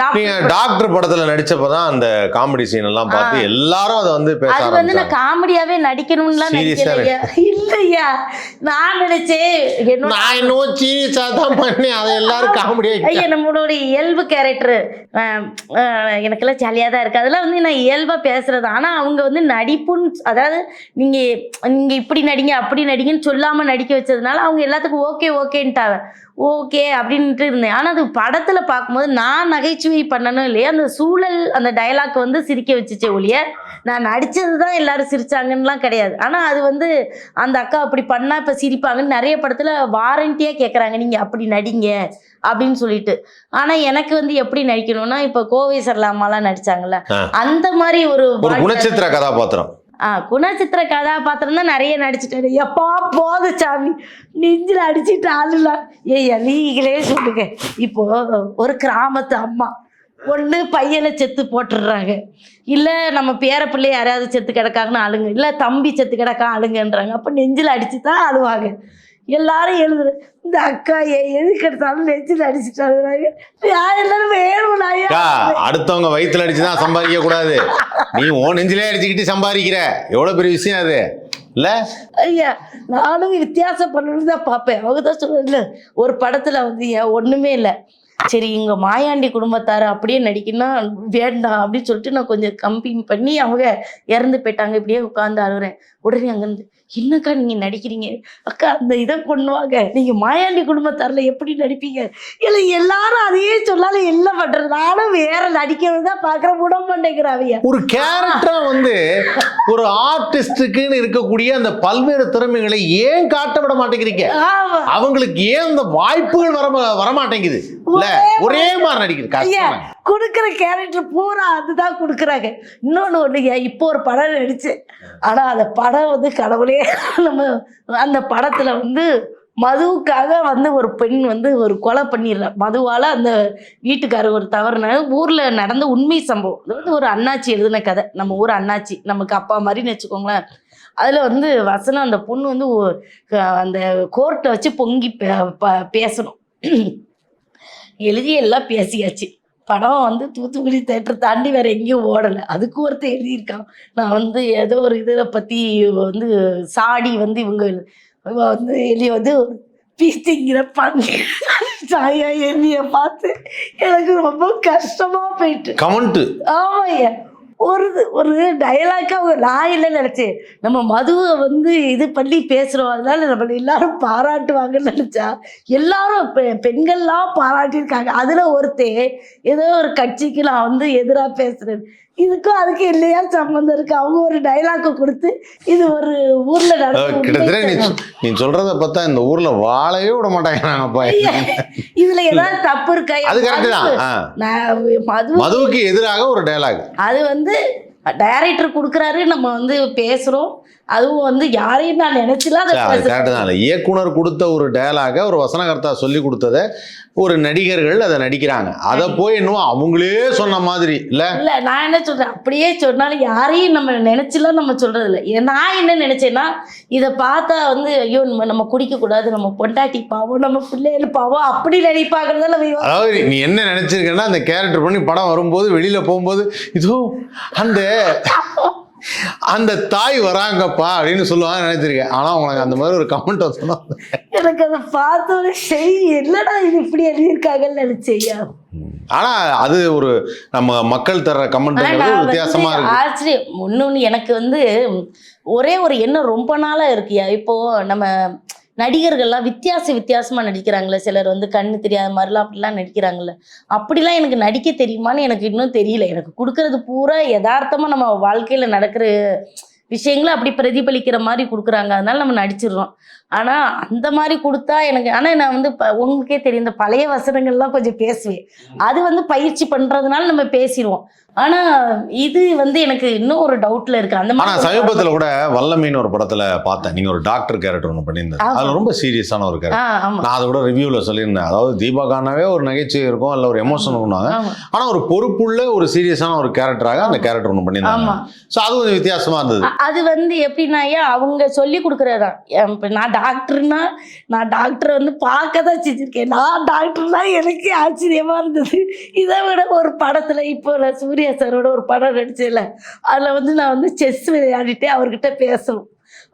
டாக்டர் படத்துல நடிச்சப்பதான் அந்த காமெடி சீன் எல்லாம் பார்த்து எல்லாரும் அதை வந்து பேச அது வந்து நான் காமெடியாவே நடிக்கணும்லாம் நினைக்கலையா. இல்லையா, நான் நினைச்சேன் நான் இன்னும் சீரியஸா தான் பண்ணேன், அதை எல்லாரும் காமெடியா. ஐயா நம்மளோட இயல்பு கேரக்டர் எனக்கெல்லாம் ஜாலியாக தான் இருக்குது. அதெல்லாம் வந்து நான் இயல்பாக பேசுறது. ஆனால் அவங்க வந்து நடிப்புன்னு, அதாவது நீங்கள் இப்படி நடிங்க அப்படி நடிங்கன்னு சொல்லாமல் நடிக்க வச்சதுனால அவங்க எல்லாத்துக்கும் ஓகேன்ட்டாங்க. ஓகே அப்படின்ட்டு இருந்தேன். ஆனால் அது படத்தில் பார்க்கும்போது நான் நகைச்சுவை பண்ணணும் இல்லையா, அந்த சூழல் அந்த டைலாக் வந்து சிரிக்க வச்சுச்சே ஒழிய நான் நடித்தது தான் எல்லாரும் சிரிச்சாங்கன்னுலாம் கிடையாது. ஆனால் அது வந்து அந்த அக்கா அப்படி பண்ணால் இப்போ சிரிப்பாங்கன்னு நிறைய படத்தில் வாரண்டியாக கேட்குறாங்க, நீங்கள் அப்படி நடிங்க அப்படின்னு சொல்லிட்டு. ஆனால் எனக்கு வந்து எப்படி நடிக்கணும்னா, இப்போ கோவை சரளாமாலாம் நடிச்சாங்கல்ல, அந்த மாதிரி ஒரு குணச்சித்திர கதாபாத்திரம். குணச்சித்திர கதாபாத்திரம் தான் நிறைய நடிச்சுட்டாரு. எப்பா போது சாமி, நெஞ்சில் அடிச்சுட்டு ஆளுலாம். நீங்களே சொல்லுங்க. இப்போ ஒரு கிராமத்து அம்மா ஒன்று பையனை செத்து போட்டுடுறாங்க, இல்லை நம்ம பேர பிள்ளை யாராவது செத்து கிடக்காங்கன்னு ஆளுங்க, இல்லை தம்பி செத்து கிடக்கா ஆளுங்கன்றாங்க. அப்போ நெஞ்சில் அடிச்சு தான் ஆளுவாங்க. எல்லாரும் எழுதுற இந்த அக்கா எதுக்கு எடுத்தாலும் நெஞ்சில் அடிச்சுட்டாங்க. எல்லாரும் வேணும். அடுத்தவங்க வயிற்றுல அடிச்சுதான் சம்பாதிக்க கூடாது, நீ உன் நெஞ்சிலே அடிச்சுக்கிட்டு சம்பாதிக்கிற, எவ்வளவு பெரிய விஷயம் அது இல்ல ஐயா. நானும் வித்தியாசம் பண்ணணும்னு தான் பார்ப்பேன். அவங்க தான் சொல்லல, ஒரு படத்துல வந்து ஒண்ணுமே இல்லை, சரி இங்க மாயாண்டி குடும்பத்தாரு அப்படியே நடிக்கணும் வேண்டாம் அப்படின்னு சொல்லிட்டு நான் கொஞ்சம் கம்பி பண்ணி அவங்க இறந்து போயிட்டாங்க. இப்படியே உட்காந்து அழுகுறேன். உடனே அங்கேருந்து, என்னக்கா நீங்க நடிக்கிறீங்க அக்கா, அந்த இதை கொண்டுவாங்க, நீங்க மாயாண்டி குடும்பத்தாரில் எப்படி நடிப்பீங்க? இல்லை எல்லாரும் அதையே சொல்லாலும் என்ன பண்றது, நானும் வேற நடிக்கிறது தான் பார்க்குறேன், விட மாட்டேங்கிறாங்க. ஒரு கேரக்டரா வந்து ஒரு ஆர்டிஸ்டுக்குன்னு இருக்கக்கூடிய அந்த பல்வேறு திறமைகளை ஏன் காட்ட விட மாட்டேங்கிறீங்க? அவங்களுக்கு ஏன் அந்த வாய்ப்புகள் வரமாட்டேங்குது? ஒரே மாதிரி நடிக்கிறது கொடுக்குற கேரக்டர் பூரா அதுதான் கொடுக்குறாங்க. இன்னொன்று ஒன்றுங்க, இப்போ ஒரு படம் நடிச்சு, ஆனால் அந்த படம் வந்து கடவுளே, நம்ம அந்த படத்தில் வந்து மதுவுக்காக வந்து ஒரு பெண் வந்து ஒரு கொலை பண்ணிடுறா. மதுவால் அந்த வீட்டுக்காரர் ஒரு தவறுன ஊரில் நடந்த உண்மை சம்பவம். அது வந்து ஒரு அண்ணாச்சி எழுதின கதை. நம்ம ஊர் அண்ணாச்சி நமக்கு அப்பா மாதிரின்னு வச்சுக்கோங்களேன். அதில் வந்து வசனம், அந்த பொண்ணு வந்து அந்த கோர்ட்டை வச்சு பொங்கி பேசணும். எழுதி எல்லாம் பேசியாச்சு. படம் வந்து தூத்துக்குடி தேட்டர் தாண்டி வேற எங்கேயும் ஓடலை. அதுக்கு ஒருத்தர் எழுதியிருக்கான், நான் வந்து ஏதோ ஒரு இதில் பற்றி வந்து சாடி வந்து இவங்க வந்து எலியை வந்து பீத்திங்கிற பண்ணி சாயா எண்ணியை பார்த்து எனக்கு ரொம்ப கஷ்டமா போயிட்டு. கமெண்ட் ஆமாய்யா, ஒரு டைலாக்கா நான் இல்லைன்னு நினைச்சேன். நம்ம மதுவை வந்து இது பண்ணி பேசுறோம், அதனால நம்மள எல்லாரும் பாராட்டுவாங்கன்னு நினைச்சா எல்லாரும் பெண்கள்லாம் பாராட்டியிருக்காங்க. அதுல ஒருத்தர் ஏதோ ஒரு கட்சிக்கு நான் வந்து எதிராக பேசுறேன், இதுக்கும் அதுக்கு இல்லையா சம்பந்தம் இருக்கு. அவங்க ஒரு டைலாக்க கொடுத்து இது ஒரு ஊர்ல கிட்டத்தட்ட நீ சொல்றத பார்த்தா இந்த ஊர்ல வாழவே விட மாட்டாங்க. இதுல ஏதாவது தப்பு இருக்கா? அது கரெக்ட் தான். மதுவுக்கு எதிராக ஒரு டைலாக் அது வந்து டைரக்டர் கொடுக்குறாரு, நம்ம வந்து பேசுறோம். அதுவும் வந்து யாரையும் நான் நினைச்சல. இயக்குனர் கொடுத்த ஒரு டயலாக ஒரு வசனகர்த்தா சொல்லி கொடுத்ததை ஒரு நடிகர்கள் அதை நடிக்கிறாங்க. அதை போய் இன்னும் அவங்களே சொன்ன மாதிரி இல்லை. நான் என்ன சொல்றேன், அப்படியே சொன்னாலும் யாரையும் நம்ம நினைச்சலாம் நம்ம சொல்றது இல்லை. நான் என்ன நினைச்சேன்னா, இதை பார்த்தா வந்து ஐயோ நம்ம குடிக்க கூடாது, நம்ம பொண்டாட்டி பாவம், நம்ம பிள்ளைகள் பாவம், அப்படி நினைப்பாங்கிறதால. அதாவது நீ என்ன நினைச்சிருக்கேன்னா, அந்த கேரக்டர் பண்ணி படம் வரும்போது வெளியில போகும்போது இதோ அந்த தாய் வராங்கப்பா அப்படின்னு சொல்லுவாங்க நினைச்சிருக்கேன். ஆனா உனக்கு அந்த மாதிரி ஒரு கமெண்ட் வந்து எனக்கு அதை பார்த்தோன்னே சரி என்னடா இது இப்படி எழுதியிருக்காங்கன்னு நினைச்சையா. ஆனா அது ஒரு நம்ம மக்கள் தர்ற கமெண்ட் வித்தியாசமா இருக்கு. ஆச்சரியம். இன்னொன்னு எனக்கு வந்து ஒரே ஒரு எண்ணம் ரொம்ப நாளா இருக்குயா. இப்போ நம்ம நடிகர்கள்லாம் வித்தியாசமாக நடிக்கிறாங்களே, சிலர் வந்து கண்ணு தெரியாத மாதிரிலாம் அப்படிலாம் நடிக்கிறாங்கல்ல, அப்படிலாம் எனக்கு நடிக்க தெரியுமான்னு எனக்கு இன்னும் தெரியல. எனக்கு கொடுக்கறது பூரா யதார்த்தமாக நம்ம வாழ்க்கையில் நடக்கிற விஷயங்களை அப்படி பிரதிபலிக்கிற மாதிரி கொடுக்குறாங்க, அதனால நம்ம நடிச்சிடுறோம். ஆனா அந்த மாதிரி கொடுத்தா எனக்கு, ஆனா நான் வந்து உங்களுக்கே தெரியும் இந்த பழைய வசனங்கள்லாம் கொஞ்சம் பேசுவேன். அது வந்து பயிற்சி பண்றதுனால நம்ம பேசிடுவோம். ஆனா இது வந்து எனக்கு இன்னும் ஒரு டவுட்ல இருக்கு. அந்த ஆனா மாதிரி சமீபத்துல கூட வல்லமைன்னு ஒரு படத்துல பார்த்தேன், நீங்க ஒரு டாக்டர் கேரக்டர் ஒன்று பண்ணியிருந்தது. ஆமா. அது ரொம்ப சீரியஸான ஒரு கேரக்டர். ஆமா நான் அதை கூட ரிவ்யூவில் சொல்லியிருந்தேன். அதாவது தீபாகானாவே ஒரு நகைச்சுவை இருக்கும், இல்லை ஒரு எமோஷன் இருக்கும்னாங்க. ஆமா ஆனால் ஒரு பொறுப்புள்ள ஒரு சீரியஸான ஒரு கேரக்டராக அந்த கேரக்டர் ஒன்று பண்ணியிருந்தாங்க. ஆமா. ஸோ அது கொஞ்சம் வித்தியாசமாக இருந்தது. அது வந்து எப்படின்னாயா அவங்க சொல்லி கொடுக்குறதுதான். இப்போ நான் டாக்டர்னா நான் டாக்டர் வந்து பார்க்க தான் செஞ்சிருக்கேன். நான் டாக்டர்னா எனக்கு ஆச்சரியமா இருந்தது. இதை விட ஒரு படத்துல இப்போ நான் சூர்யா சாரோட ஒரு படம் நடிச்சேன்ல, அதில் வந்து நான் வந்து செஸ் விளையாடிட்டு அவர்கிட்ட பேசணும்.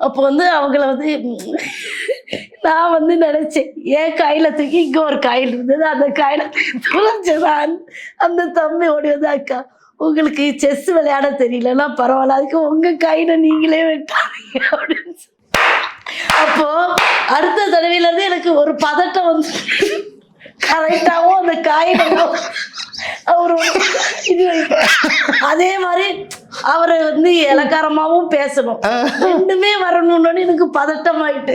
அப்போ வந்து அவங்கள வந்து நான் வந்து நினைச்சேன் என் கையில தூக்கி இங்க ஒரு காயில் இருந்தது, அந்த கையில துளைச்சதான். அந்த தம்பி ஓடி வந்து, அக்கா உங்களுக்கு செஸ் விளையாட தெரியலன்னா பரவாயில்ல, அதுக்கு உங்க கையில நீங்களே வெட்டாதீங்க அப்படின்னு சொல்லி. அப்போ அடுத்த தடவையில இருந்து எனக்கு ஒரு பதட்டம் வந்து கரெக்டாகவும் அந்த காயில அவரு இது அதே மாதிரி அவரை வந்து இலக்காரமாவும் பேசணும், ரெண்டுமே வரணும்னு எனக்கு பதட்டம் ஆயிட்டு.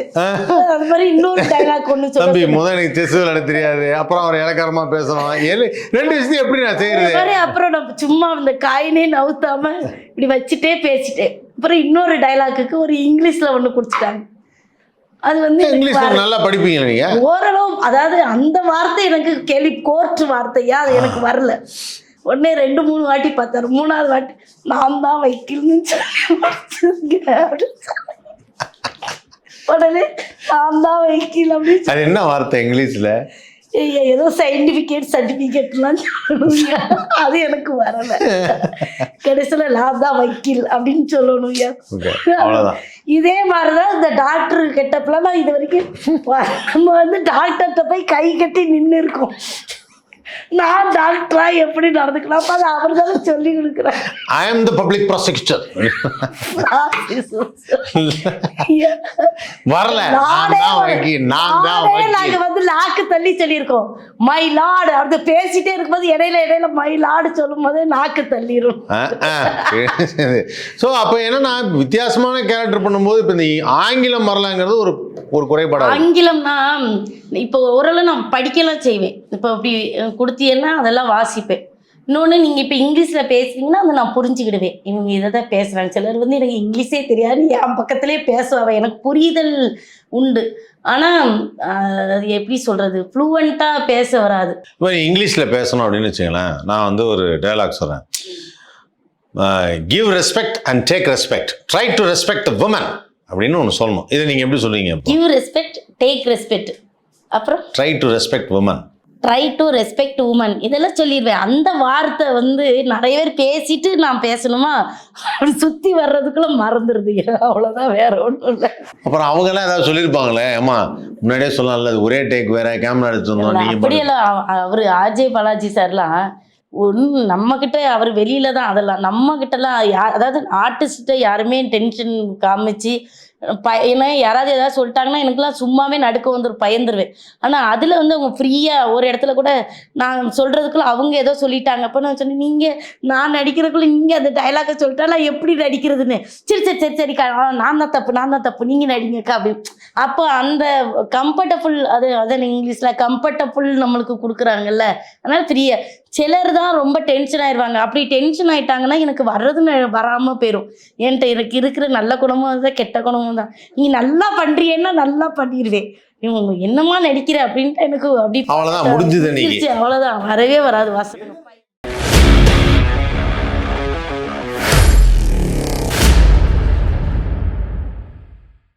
அது மாதிரி இன்னொரு டைலாக் ஒண்ணு தம்பி சொல்ல, முதல் எனக்கு செஸ் விளையாட தெரியாது, அப்புறம் அவர் இலக்காரமா பேசணும், ரெண்டு விஷயம் எப்படி நான் செய்யறது? மாதிரி அப்புறம் நான் சும்மா அந்த காயினே நவுத்தாம இப்படி வச்சுட்டே பேசிட்டேன். அப்புறம் இன்னொரு டைலாக்குக்கு ஒரு இங்கிலீஷ்ல ஒண்ணு குடிச்சிட்டாங்க. அது வந்து எனக்கு இங்கிலீஷ் நல்லா படிப்பீங்க நீங்க? ஓரளவு, அதாவது அந்த வார்த்தை எனக்கு கேள்வி கோர்ட் வார்த்தையா அது எனக்கு வரல. உடனே 2-3 வாட்டி பார்த்தாரு. 3ஆவது வாட்டி நான் தான் வைக்கலன்னு சொல்லி உடனே நான் தான் வைக்கல அப்படின்னு அது என்ன வார்த்தை இங்கிலீஷ்ல? ஏதோ சர்டிபிகேட்லாம் சொல்லணுங்க, அது எனக்கு வரல. கடைசியில நான் தான் வக்கீல் அப்படின்னு சொல்லணுங்க. அவ்வளவுதான். இதே மாதிரிதான் இந்த டாக்டர் கெட்டப்பெல்லாம் நான் இது வரைக்கும் நம்ம வந்து டாக்டர்கிட்ட போய் கை கட்டி நின்று இருக்கோம். நான் டாக்டரா எப்படி நடந்துக்கலாம் அது அவர் தானே சொல்லி கொடுக்குறேன். I am the public prosecutor. வரல, நாங்க வந்து லாக்கு தள்ளி சொல்லியிருக்கோம் மை லார்டு. அது பேசிட்டே இருக்கும்போது இடையில மை லார்டு சொல்லும் போதே நாக்கு தள்ளிடும். ஸோ அப்போ என்னன்னா வித்தியாசமான கேரக்டர் பண்ணும்போது இப்போ இந்த ஆங்கிலம் வரலாங்கிறது ஒரு ஒரு குறைபாடு. ஆங்கிலம்னா இப்போ ஓரளவு நான் படிக்கலாம் செய்வேன். இப்போ அப்படி கொடுத்தீங்கன்னா அதெல்லாம் வாசிப்பேன். இன்னொன்று நீங்கள் இப்போ இங்கிலீஷில் பேசுறீங்கன்னா அதை நான் புரிஞ்சுக்கிடுவேன், இவங்க இதை தான் பேசுகிறாங்க. சிலர் வந்து எனக்கு இங்கிலீஷே தெரியாது, என் பக்கத்துலேயே பேசுவாங்க, எனக்கு புரிதல் உண்டு. ஆனால் அது எப்படி சொல்கிறது, ஃப்ளூவெண்ட்டாக பேச வராது. இப்போ இங்கிலீஷில் பேசணும் அப்படின்னு வச்சுங்களேன், நான் வந்து ஒரு டயலாக் சொல்கிறேன். Give respect and take respect, try to respect the woman அப்படின்னு ஒன்று சொல்லணும். இதை நீங்கள் எப்படி சொல்லுவீங்க? கிவ் ரெஸ்பெக்ட், டேக் ரெஸ்பெக்ட், அப்புறம் try to respect woman, try to respect woman, இதெல்லாம் சொல்லிடுவேன். அந்த வார்த்தை வந்து நிறைய பேர் பேசிட்டு நான் பேசணுமா அப்படி சுற்றி வர்றதுக்குள்ள மறந்துடுது, அவ்வளோதான், வேற ஒன்றும் இல்லை. அப்புறம் அவங்கெல்லாம் ஏதாவது சொல்லியிருப்பாங்களே, அம்மா முன்னாடியே சொல்லலாம்ல, ஒரே டேக் வேற, கேமரா எடுத்துருந்தோம் நீங்கள். அப்படியெல்லாம் அவர் ஆர்ஜே பாலாஜி சார்லாம் ஒன்று நம்மக்கிட்ட, அவர் வெளியில தான் அதெல்லாம், நம்மக்கிட்டலாம் யார், அதாவது ஆர்டிஸ்ட்டை யாருமே டென்ஷன் காமிச்சு ஏன்னா யாராவது ஏதாவது சொல்லிட்டாங்கன்னா எனக்குலாம் சும்மாவே நடுக்க வந்துடும், பயந்துருவேன். ஆனால் அதில் வந்து அவங்க ஃப்ரீயாக ஒரு இடத்துல கூட நான் சொல்கிறதுக்குள்ள அவங்க ஏதோ சொல்லிட்டாங்க. அப்போ நான் சொன்னேன், நீங்கள் நான் நடிக்கிறதுக்குள்ள நீங்கள் அந்த டைலாக்கை சொல்லிட்டா நான் எப்படி நடிக்கிறதுன்னு. சரி சரி சரி சரிக்கா, நான் தான் தப்பு நீங்கள் நடிங்கக்கா அப்படி. அப்போ அந்த கம்ஃபர்டபுள், அதான் இங்கிலீஷில் கம்ஃபர்டபுள் நம்மளுக்கு கொடுக்குறாங்கல்ல, அதனால் ஃப்ரீயாக. சிலர் தான் ரொம்ப டென்ஷன் ஆயிடுவாங்க. அப்படி டென்ஷன் ஆயிட்டாங்கன்னா எனக்கு வர்றதுன்னு வராமல் போயிடும். என்கிட்ட எனக்கு இருக்கிற நல்ல குணமும் தான் கெட்ட குணமும் தான். நீ நல்லா பண்ணுறியன்னா நல்லா பண்ணிடுவேன், இவங்க என்னமா நடிக்கிற அப்படின்ட்டு எனக்கு அப்படி அவ்வளோதான் முடிஞ்சுது. அவ்வளோதான், வரவே வராது வாசகம்.